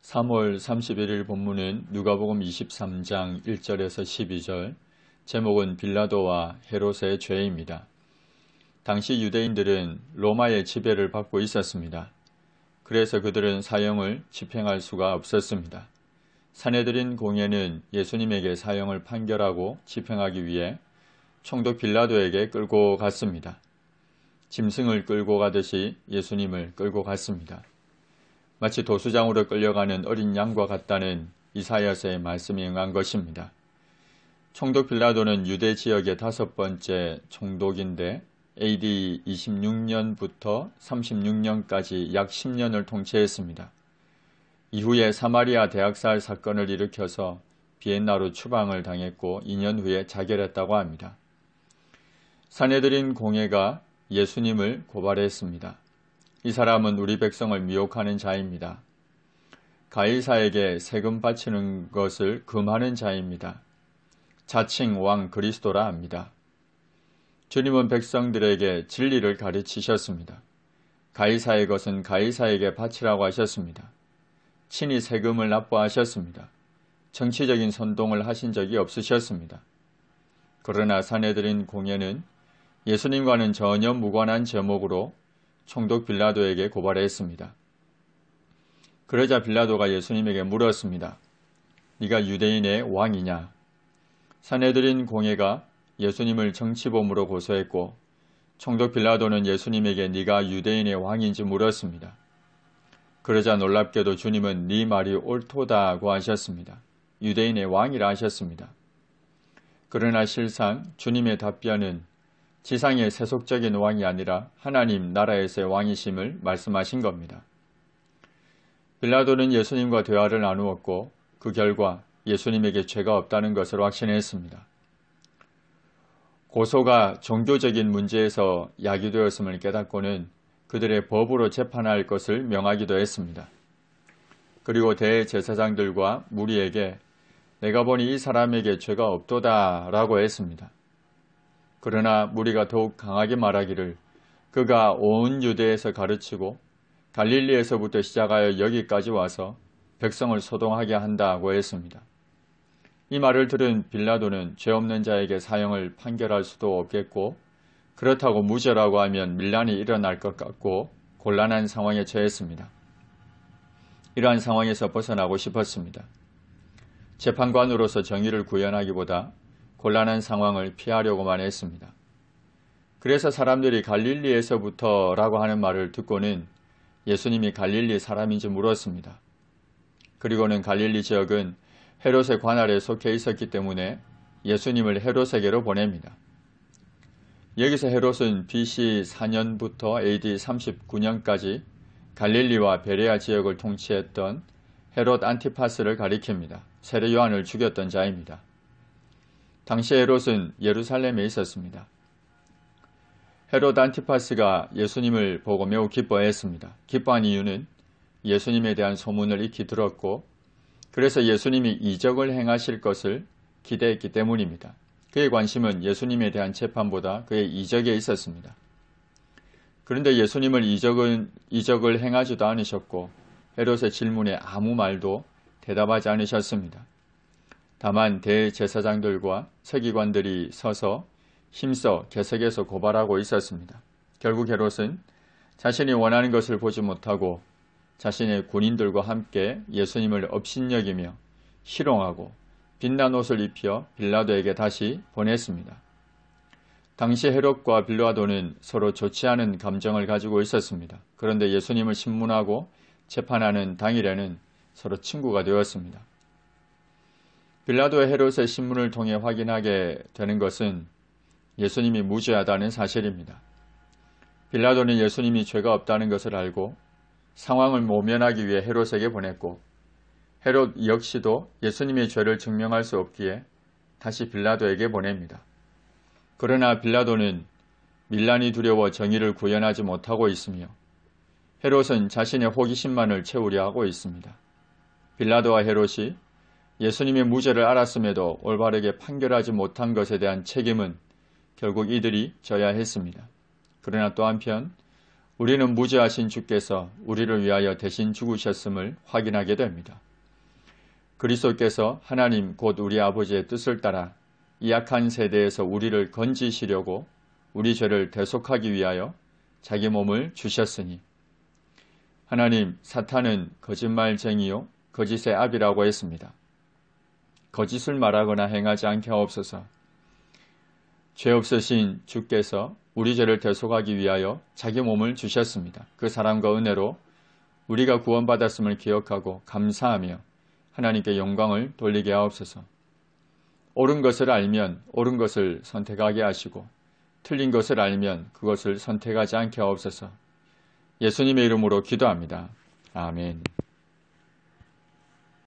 3월 31일 본문은 누가복음 23장 1절에서 12절, 제목은 빌라도와 헤롯의 죄입니다. 당시 유대인들은 로마의 지배를 받고 있었습니다. 그래서 그들은 사형을 집행할 수가 없었습니다. 산헤드린 공회는 예수님에게 사형을 판결하고 집행하기 위해 총독 빌라도에게 끌고 갔습니다. 짐승을 끌고 가듯이 예수님을 끌고 갔습니다. 마치 도수장으로 끌려가는 어린 양과 같다는 이사야서의 말씀이 응한 것입니다. 총독 빌라도는 유대 지역의 5번째 총독인데 AD 26년부터 36년까지 약 10년을 통치했습니다. 이후에 사마리아 대학살 사건을 일으켜서 비엔나로 추방을 당했고 2년 후에 자결했다고 합니다. 산헤드린 공회가 예수님을 고발했습니다. 이 사람은 우리 백성을 미혹하는 자입니다. 가이사에게 세금 바치는 것을 금하는 자입니다. 자칭 왕 그리스도라 합니다. 주님은 백성들에게 진리를 가르치셨습니다. 가이사의 것은 가이사에게 바치라고 하셨습니다. 친히 세금을 납부하셨습니다. 정치적인 선동을 하신 적이 없으셨습니다. 그러나 산헤드린 공회는 예수님과는 전혀 무관한 제목으로 총독 빌라도에게 고발했습니다. 그러자 빌라도가 예수님에게 물었습니다. 네가 유대인의 왕이냐? 산헤드린 공회가 예수님을 정치범으로 고소했고 총독 빌라도는 예수님에게 네가 유대인의 왕인지 물었습니다. 그러자 놀랍게도 주님은 네 말이 옳도다고 하셨습니다. 유대인의 왕이라 하셨습니다. 그러나 실상 주님의 답변은 지상의 세속적인 왕이 아니라 하나님 나라에서의 왕이심을 말씀하신 겁니다. 빌라도는 예수님과 대화를 나누었고 그 결과 예수님에게 죄가 없다는 것을 확신했습니다. 고소가 종교적인 문제에서 야기되었음을 깨닫고는 그들의 법으로 재판할 것을 명하기도 했습니다. 그리고 대제사장들과 무리에게 내가 보니 이 사람에게 죄가 없도다 라고 했습니다. 그러나 무리가 더욱 강하게 말하기를 그가 온 유대에서 가르치고 갈릴리에서부터 시작하여 여기까지 와서 백성을 소동하게 한다고 했습니다. 이 말을 들은 빌라도는 죄 없는 자에게 사형을 판결할 수도 없겠고 그렇다고 무죄라고 하면 밀란이 일어날 것 같고 곤란한 상황에 처했습니다. 이러한 상황에서 벗어나고 싶었습니다. 재판관으로서 정의를 구현하기보다 곤란한 상황을 피하려고만 했습니다. 그래서 사람들이 갈릴리에서부터라고 하는 말을 듣고는 예수님이 갈릴리 사람인지 물었습니다. 그리고는 갈릴리 지역은 헤롯의 관할에 속해 있었기 때문에 예수님을 헤롯에게로 보냅니다. 여기서 헤롯은 BC 4년부터 AD 39년까지 갈릴리와 베레아 지역을 통치했던 헤롯 안티파스를 가리킵니다. 세례 요한을 죽였던 자입니다. 당시 헤롯은 예루살렘에 있었습니다. 헤롯 안티파스가 예수님을 보고 매우 기뻐했습니다. 기뻐한 이유는 예수님에 대한 소문을 익히 들었고 그래서 예수님이 이적을 행하실 것을 기대했기 때문입니다. 그의 관심은 예수님에 대한 재판보다 그의 이적에 있었습니다. 그런데 예수님을 이적을 행하지도 않으셨고 헤롯의 질문에 아무 말도 대답하지 않으셨습니다. 다만 대제사장들과 서기관들이 서서 힘써 계속해서 고발하고 있었습니다. 결국 헤롯은 자신이 원하는 것을 보지 못하고 자신의 군인들과 함께 예수님을 업신여기며 희롱하고 빛난 옷을 입혀 빌라도에게 다시 보냈습니다. 당시 헤롯과 빌라도는 서로 좋지 않은 감정을 가지고 있었습니다. 그런데 예수님을 신문하고 재판하는 당일에는 서로 친구가 되었습니다. 빌라도의 헤롯의 신문을 통해 확인하게 되는 것은 예수님이 무죄하다는 사실입니다. 빌라도는 예수님이 죄가 없다는 것을 알고 상황을 모면하기 위해 헤롯에게 보냈고 헤롯 역시도 예수님의 죄를 증명할 수 없기에 다시 빌라도에게 보냅니다. 그러나 빌라도는 밀란이 두려워 정의를 구현하지 못하고 있으며 헤롯은 자신의 호기심만을 채우려 하고 있습니다. 빌라도와 헤롯이 예수님의 무죄를 알았음에도 올바르게 판결하지 못한 것에 대한 책임은 결국 이들이 져야 했습니다. 그러나 또 한편 우리는 무죄하신 주께서 우리를 위하여 대신 죽으셨음을 확인하게 됩니다. 그리스도께서 하나님 곧 우리 아버지의 뜻을 따라 이 악한 세대에서 우리를 건지시려고 우리 죄를 대속하기 위하여 자기 몸을 주셨으니 하나님 사탄은 거짓말쟁이요 거짓의 아비라고 했습니다. 거짓을 말하거나 행하지 않게 하옵소서. 죄 없으신 주께서 우리 죄를 대속하기 위하여 자기 몸을 주셨습니다. 그 사랑과 은혜로 우리가 구원받았음을 기억하고 감사하며 하나님께 영광을 돌리게 하옵소서. 옳은 것을 알면 옳은 것을 선택하게 하시고 틀린 것을 알면 그것을 선택하지 않게 하옵소서. 예수님의 이름으로 기도합니다. 아멘.